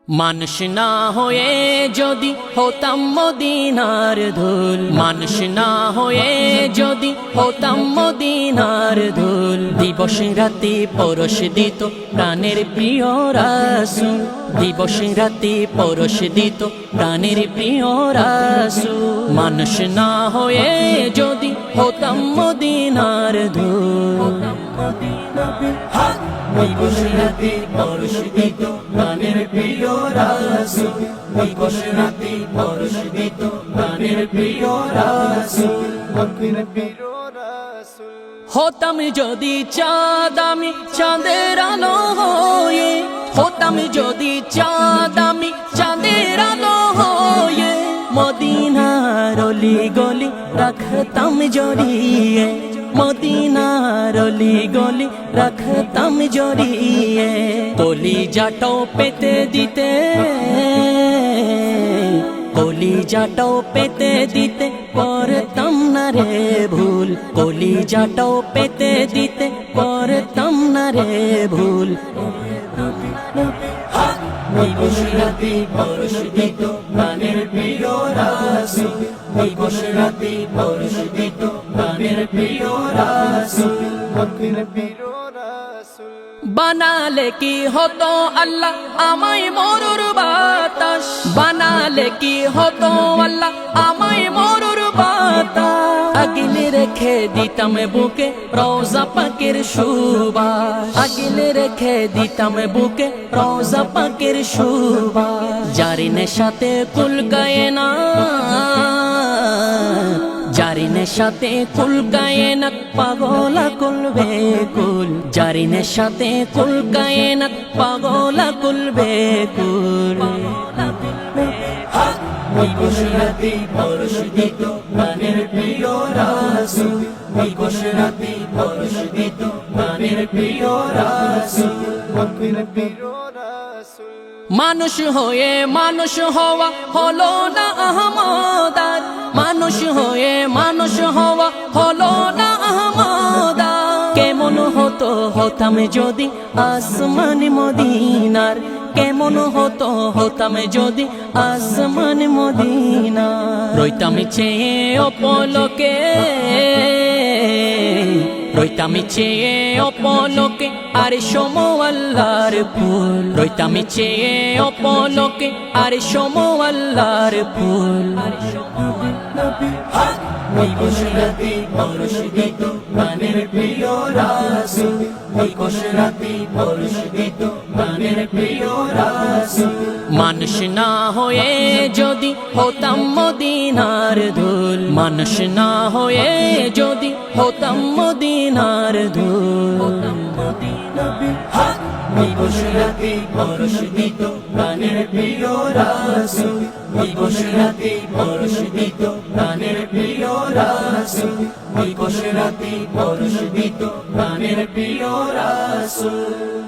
মানুষ না হয়ে যদি হতাম মদিনার ধুল, মানুষ না হয়ে যদি হতাম মদিনার ধুল। দিবস রাতি পরশ দিত প্রাণের প্রিয় রাসূল, দিবস রাতি পরশ দিত প্রাণের প্রিয় রাসূল। মানুষ না হয়ে যদি হতাম মদিনার ধুল, দিবস রাতি পরশ দিত প্রাণের প্রিয় রাসূল, দিবস রাতি পরশ দিত প্রাণের প্রিয় রাসূল। হতাম যদি চাঁদ আমি চাঁদের আলো হয়ে, হতাম যদি চাঁদ আমি চাঁদের আলো হয়ে, মদিনার অলি গলি রাখতাম জড়িয়ে, মদিনার অলি গলি রাখতাম জড়িয়ে। কলিজাটাও পেতে দিতে, কলিজাটাও পেতে দিতে করতাম না রে ভুল, কলিজাটাও পেতে দিতে করতাম না রে ভুল। দিবস রাতি পরশ দিত প্রাণের প্রিয় রাসূল, দিবস রাতি পরশ দিত প্রাণের প্রিয় রাসূল। বানালে কি হতো আল্লাহ আমায় মরুর বাতাস, বানালে কি হতো আল্লাহ আমায় মরুর বাতাস। আগলে রেখে দিতাম বুকে রওজা পাকের সুবাস, আগলে রেখে দিতাম বুকে রওজা পাকের সুবাস। যারি নেশাতে কুল কায়না, যারি নেশাতে কুল কায়নাত পাগলা কুলবে কুল, যারি নেশাতে কুল কায়নাত পাগলা কুলবে কুল। দিবস রাতি পরশ দিত প্রাণের প্রিয় রাসূল, দিবস রাতি পরশ দিত প্রাণের প্রিয় রাসূল। মানুষ হয়ে মানুষ হওয়া হলো না আহমদার, মানুষ হয়ে মানুষ হওয়া হলো না আহমদার। কেমন হতো হতাম যদি আসমান মদিনার, কেমন হতো হতাম যদি আসমান মদিনা। রইতাম চেয়ে অপলকে, রইতাম চেয়ে অপলকে আর সমো আল্লাহর ফুল, রইতাম চেয়ে অপলকে আর সমো আল্লাহর ফুল। দিবস রাতি পরশ দিত প্রাণের প্রিয় রাসূল, দিবস রাতি পরশ দিত প্রাণের প্রিয় রাসূল। মানুষ না হয়ে যদি হতাম মদিনার ধুল, মানুষ না হয়ে যদি হতাম মদিনার ধুল। দিবস রাতি পরশ দিত প্রাণের প্রিয় রাসূল, দিবস রাতি পরশ দিত প্রাণের প্রিয় রাসূল, দিবস রাতি পরশ দিত প্রাণের প্রিয় রাসূল।